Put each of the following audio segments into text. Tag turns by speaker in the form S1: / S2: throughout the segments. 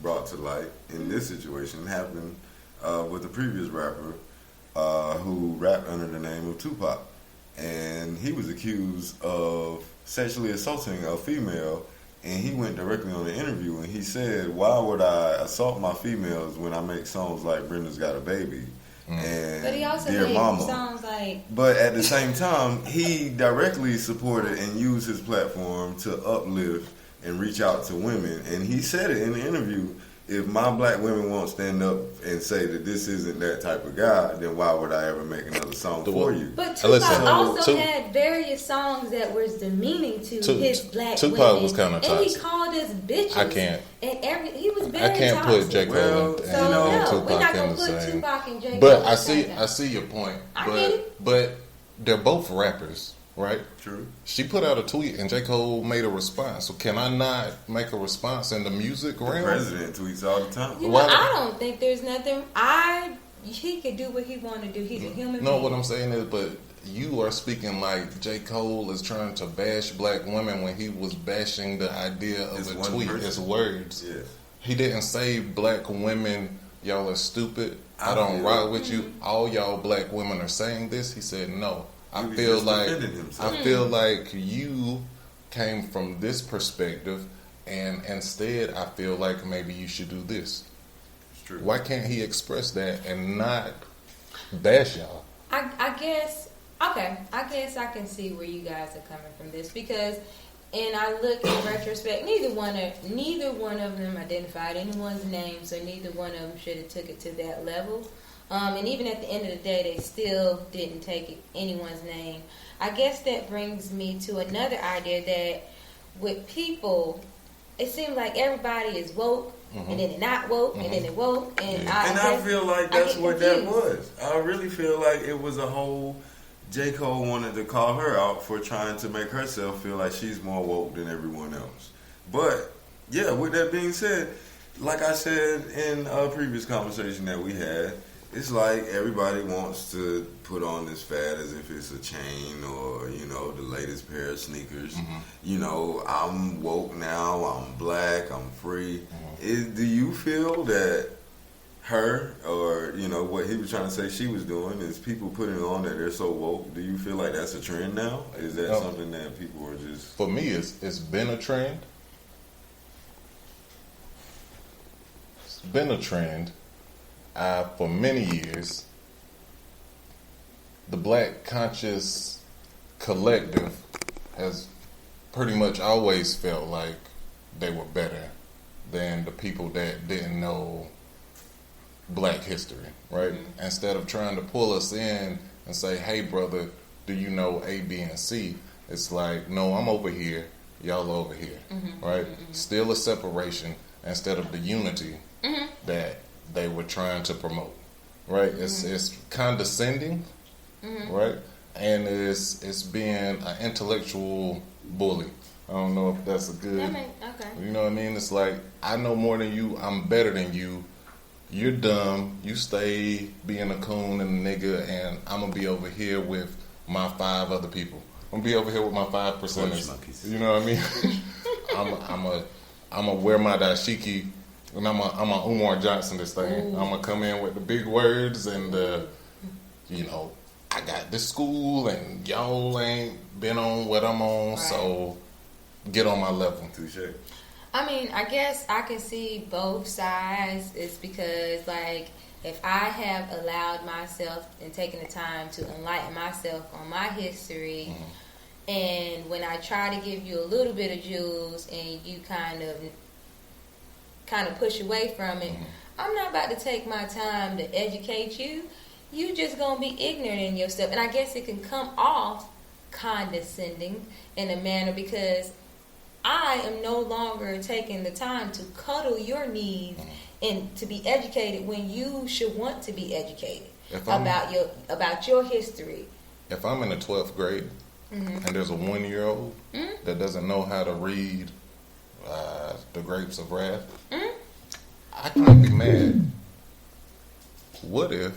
S1: brought to light in this situation happened with the previous rapper who rapped under the name of Tupac. And he was accused of sexually assaulting a female, and he went directly on the interview and he said, why would I assault my females when I make songs like Brenda's Got a Baby and
S2: but he also
S1: Dear
S2: made
S1: Mama?
S2: Songs like...
S1: But at the same time, he directly supported and used his platform to uplift and reach out to women. And he said it in the interview, if my black women won't stand up and say that this isn't that type of guy, then why would I ever make another song for you?
S2: But Tupac also had various songs that was demeaning to his black women.
S3: Tupac was kind of toxic.
S2: And he called us bitches.
S3: I can't.
S2: And he was very
S3: I can't
S2: toxic.
S3: put J. Cole and Tupac
S2: we're not
S3: in
S2: gonna
S3: the
S2: put
S3: same.
S2: Tupac and J. Cole.
S3: But I see your point.
S2: I get it.
S3: But they're both rappers. Right?
S1: True.
S3: She put out a tweet and J. Cole made a response. So can I not make a response in the music realm?
S1: The president tweets all the time.
S2: You know, I don't think there's nothing. He could do what he want to do. He's a human being.
S3: No, what I'm saying is, but you are speaking like J. Cole is trying to bash black women when he was bashing the idea of a tweet. His words.
S1: Yeah.
S3: He didn't say black women, y'all are stupid. I don't rock with you. All y'all black women are saying this. He said no. I feel like you came from this perspective, and instead I feel like maybe you should do this.
S1: It's true.
S3: Why can't he express that and not bash y'all?
S2: I guess I can see where you guys are coming from this, because, and I look in retrospect, neither one of them identified anyone's name, so neither one of them should have took it to that level. And even at the end of the day, they still didn't take anyone's name. I guess that brings me to another idea that with people, it seems like everybody is woke, and then they're not woke, and then they're woke. And
S1: I feel like that's what that was. I really feel like it was a whole... J. Cole wanted to call her out for trying to make herself feel like she's more woke than everyone else. But, yeah, with that being said, like I said in a previous conversation that we had, it's like everybody wants to put on this fad as if it's a chain or, you know, the latest pair of sneakers. You know, I'm woke now, I'm black, I'm free. Do you feel that her, or, you know, what he was trying to say she was doing, is people putting on that they're so woke? Do you feel like that's a trend now? Is that something that people are just...
S3: For me, it's been a trend. It's been a trend. For many years, the Black Conscious Collective has pretty much always felt like they were better than the people that didn't know Black history, right? Instead of trying to pull us in and say, hey, brother, do you know A, B, and C? It's like, no, I'm over here, y'all over here, right? Still a separation instead of the unity that they were trying to promote, right? It's condescending, right? And it's being an intellectual bully. I don't know if that's a good... You know what I mean? It's like, I know more than you, I'm better than you, you're dumb, you stay being a coon and a nigga, and I'm going to be over here with my 5 other people. I'm going to be over here with my 5%ers. You know what I mean? I'm going to wear my dashiki, and I'm a Umar Johnson this thing. I'm going to come in with the big words and you know, I got this school and y'all ain't been on what I'm on, so get on my level.
S1: Touché.
S2: I mean, I guess I can see both sides. It's because, like, if I have allowed myself and taken the time to enlighten myself on my history, and when I try to give you a little bit of jewels and you kind of push away from it, I'm not about to take my time to educate you. You just gonna be ignorant in yourself. And I guess it can come off condescending in a manner because I am no longer taking the time to cuddle your needs and to be educated when you should want to be educated about your history.
S3: If I'm in the 12th grade and there's a 1-year-old that doesn't know how to read The Grapes of Wrath, I can't be mad. What if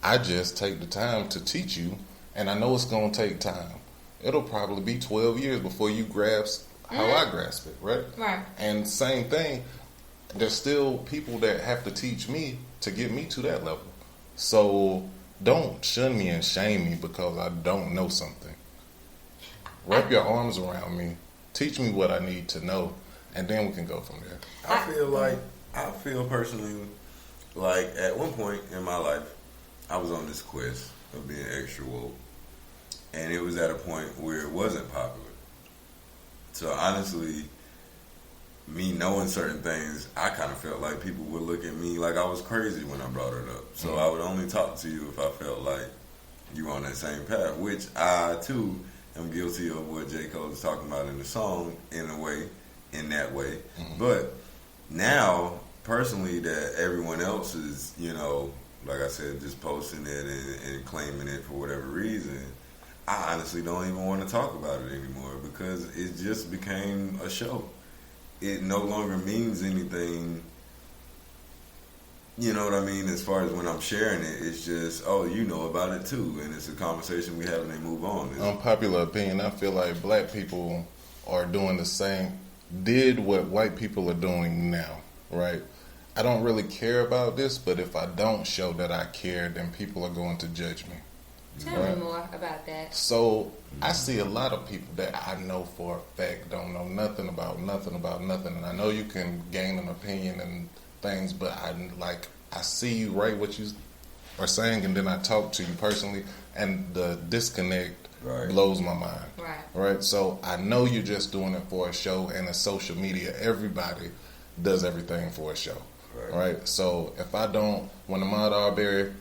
S3: I just take the time to teach you, and I know it's going to take time. It'll probably be 12 years before you grasp how I grasp it, right?
S2: Right.
S3: And same thing, there's still people that have to teach me to get me to that level. So don't shun me and shame me because I don't know something. Wrap your arms around me. Teach me what I need to know, and then we can go from there.
S1: I feel personally like at one point in my life, I was on this quest of being extra woke, and it was at a point where it wasn't popular. So honestly, me knowing certain things, I kind of felt like people would look at me like I was crazy when I brought it up. So I would only talk to you if I felt like you were on that same path, which I too am guilty of what J. Cole is talking about in the song in that way. But now, personally, that everyone else is, like I said, just posting it and claiming it for whatever reason, I honestly don't even want to talk about it anymore because it just became a show. It no longer means anything, you know what I mean, as far as when I'm sharing it. It's just, oh, you know about it too, and it's a conversation we have and they move on.
S3: Unpopular opinion, I feel like black people are doing the same, did what white people are doing now, right? I don't really care about this, but if I don't show that I care, then people are going to judge me.
S2: Tell me more about that.
S3: So I see a lot of people that I know for a fact don't know nothing about nothing. And I know you can gain an opinion and things, but I see you write what you are saying, and then I talk to you personally, and the disconnect blows my mind. Right. So I know you're just doing it for a show, and in social media, everybody does everything for a show. Right. So if I don't, when Ahmaud Arbery,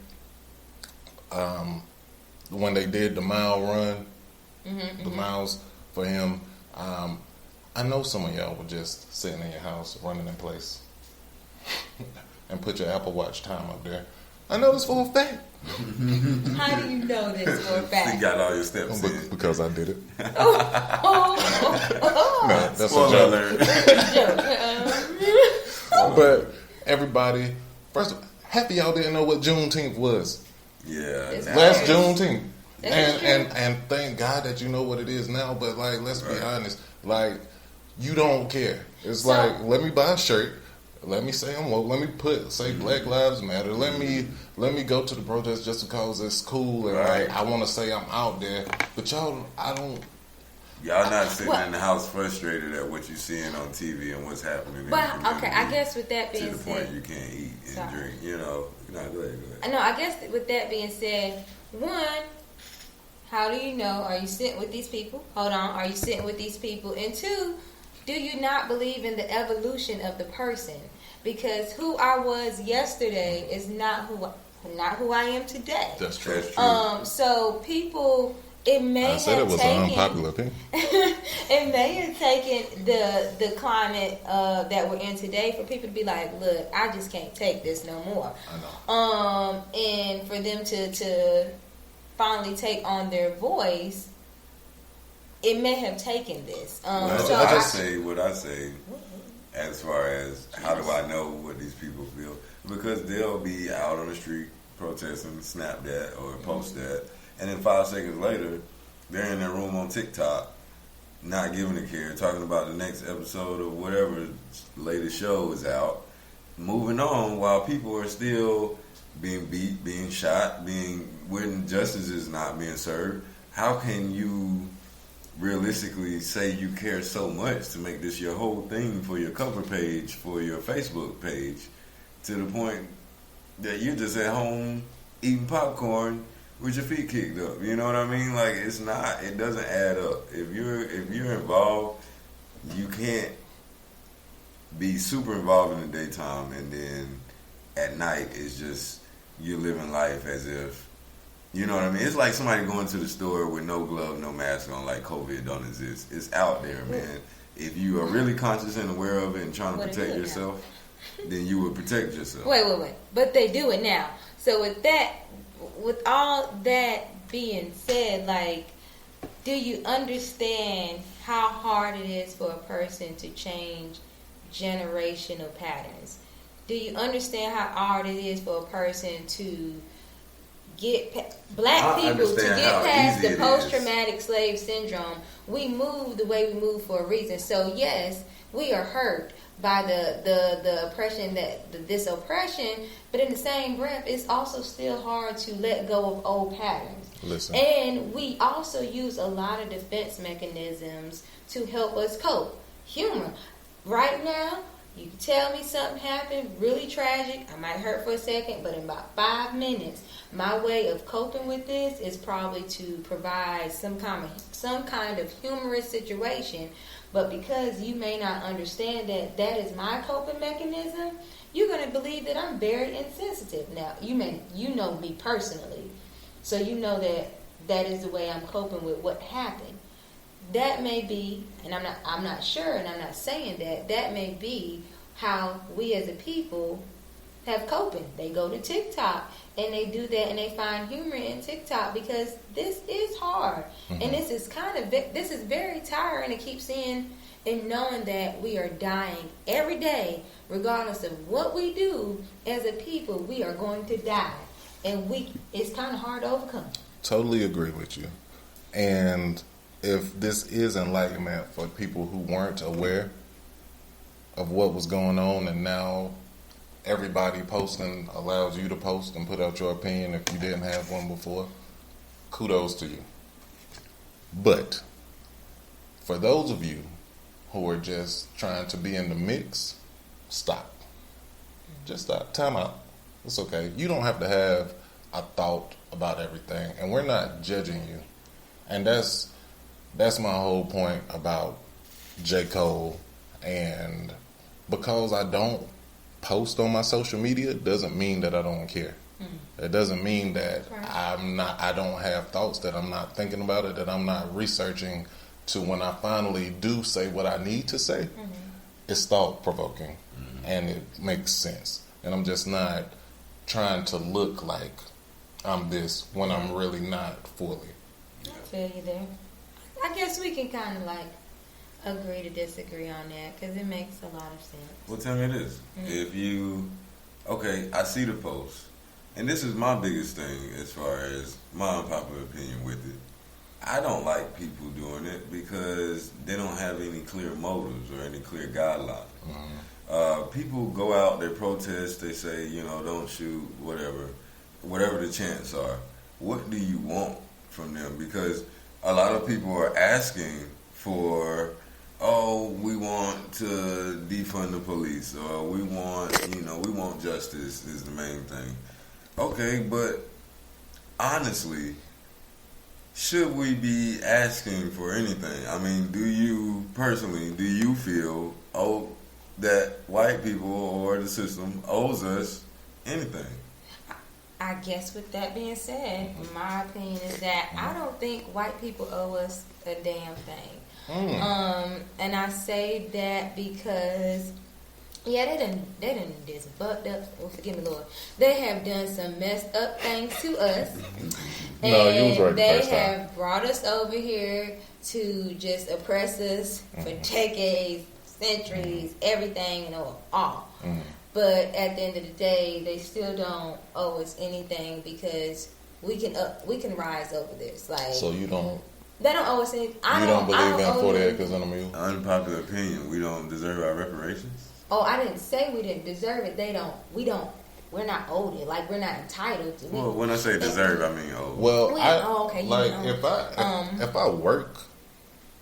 S3: when they did the mile run, the miles for him, I know some of y'all were just sitting in your house running in place and put your Apple Watch time up there. I know this for a fact.
S2: How do you know this for a fact?
S1: You got all your steps in.
S3: Because I did it.
S2: No,
S3: that's a joke. But everybody, first of all, half of y'all didn't know what Juneteenth was.
S1: Yeah,
S3: last Juneteenth, and thank God that you know what it is now. But let's be honest, you don't care. It's let me buy a shirt, let me say I'm woke, let me say Black Lives Matter, let me go to the protest just because it's cool and I want to say I'm out there. But y'all
S1: not sitting in the house frustrated at what you're seeing on TV and what's happening.
S2: I guess with that being said,
S1: to the point you can't eat and drink. Go ahead.
S2: No, I guess with that being said, one, how do you know? Are you sitting with these people? Hold on, are you sitting with these people? And two, do you not believe in the evolution of the person? Because who I was yesterday is not who I am today.
S3: That's true.
S2: So people. It may
S3: it was an unpopular opinion.
S2: It may have taken the climate that we're in today for people to be like, look, I just can't take this no more.
S3: I know.
S2: And for them to finally take on their voice, it may have taken this.
S1: What I say as far as how do I know what these people feel? Because they'll be out on the street protesting, snap that or post that. And then 5 seconds later, they're in their room on TikTok, not giving a care, talking about the next episode of whatever latest show is out, moving on while people are still being beat, being shot, when justice is not being served. How can you realistically say you care so much to make this your whole thing for your cover page, for your Facebook page, to the point that you're just at home eating popcorn with your feet kicked up? You know what I mean? It doesn't add up. If you're involved, you can't be super involved in the daytime and then at night it's just you're living life as if, you know what I mean? It's like somebody going to the store with no glove, no mask on, like COVID don't exist. It's out there, man. If you are really conscious and aware of it and trying to protect yourself, then you would protect yourself.
S2: Wait. But they do it now. So with all that being said, do you understand how hard it is for a person to change generational patterns? Do you understand how hard it is for a person to get black people to get past the post-traumatic slave syndrome? We move the way we move for a reason. So yes, we are hurt by the oppression, this oppression, but in the same breath, it's also still hard to let go of old patterns.
S3: Listen.
S2: And we also use a lot of defense mechanisms to help us cope. Humor. Right now, you can tell me something happened, really tragic. I might hurt for a second, but in about 5 minutes, my way of coping with this is probably to provide some kind of humorous situation. But because you may not understand that is my coping mechanism, you're going to believe that I'm very insensitive. Now, you know me personally, so you know that is the way I'm coping with what happened. That may be, and I'm not sure, and I'm not saying that may be how we as a people have coping. They go to TikTok and they do that, and they find humor in TikTok because this is hard, and this is very tiring to keep seeing and knowing that we are dying every day, regardless of what we do as a people. We are going to die, and it's kind of hard to overcome.
S3: Totally agree with you. And if this is enlightenment for people who weren't aware of what was going on, and now everybody posting allows you to post and put out your opinion if you didn't have one before, kudos to you. But for those of you who are just trying to be in the mix, stop. Just stop. Time out. It's okay. You don't have to have a thought about everything, and we're not judging you. And that's my whole point about J. Cole. And because I don't post on my social media doesn't mean that I don't care. It doesn't mean that I don't have thoughts, that I'm not thinking about it, that I'm not researching to when I finally do say what I need to say, it's thought provoking and it makes sense. And I'm just not trying to look like I'm this when I'm really not fully.
S2: I feel you there. I guess we can kind of like agree to disagree on that because it makes a lot of sense.
S1: Well, tell me this. If you, I see the post, and this is my biggest thing as far as my unpopular opinion with it. I don't like people doing it because they don't have any clear motives or any clear guidelines. People go out, they protest, they say, don't shoot, whatever the chants are. What do you want from them? Because a lot of people are asking for, we want to defund the police, or we want justice is the main thing. Okay, but honestly, should we be asking for anything? I mean, do you feel that white people or the system owes us anything?
S2: I guess with that being said, my opinion is that I don't think white people owe us a damn thing. And I say that because they done did some fucked up. Oh, forgive me, Lord. They have done some messed up things to us.
S3: No, you was right the
S2: they
S3: first time.
S2: have brought us over here to just oppress us for decades, centuries, everything and all. But at the end of the day, they still don't owe us anything because we can rise over this. Like,
S3: so you don't.
S2: They don't owe us anything.
S3: You don't believe in 40 acres and a mule?
S1: Unpopular opinion. We don't deserve our reparations.
S2: Oh, I didn't say we didn't deserve it. We're not owed it. Like, we're not entitled to it.
S1: Well, when I say deserve, I mean owed.
S3: Well,
S2: okay.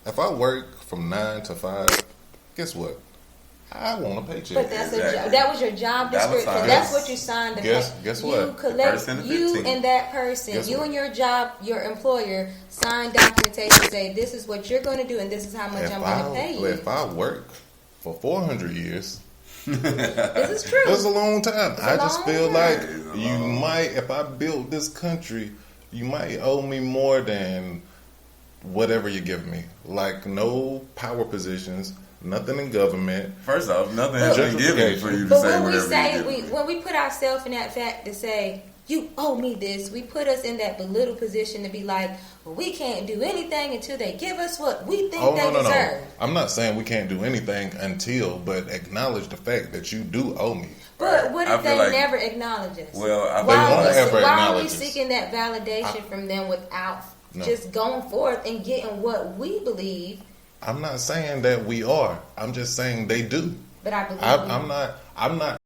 S3: If I work from 9 to 5, guess what? I want a paycheck.
S2: But that's a job. That was your job description. That's what you signed.
S3: Guess what?
S2: You collect and that person.
S3: Guess
S2: you
S3: what?
S2: and your job, your employer signed documentation say this is what you're going to do and this is how much I'm going to pay you.
S3: If I work for 400 years,
S2: this is true.
S3: That's a long time. I just feel like you might, if I built this country, you might owe me more than whatever you give me. Like no power positions. Nothing in government.
S1: First off, nothing has been given for you to say whatever you give.
S2: When we put ourselves in that fact to say, you owe me this, we put us in that belittled position to be like, well, we can't do anything until they give us what we think they deserve. No.
S3: I'm not saying we can't do anything until, but acknowledge the fact that you do owe me.
S2: But what if they never acknowledge us?
S1: Well,
S2: why are we seeking that validation from them without just going forth and getting what we believe
S3: I'm not saying that we are. I'm just saying they do.
S2: But I believe
S3: I'm not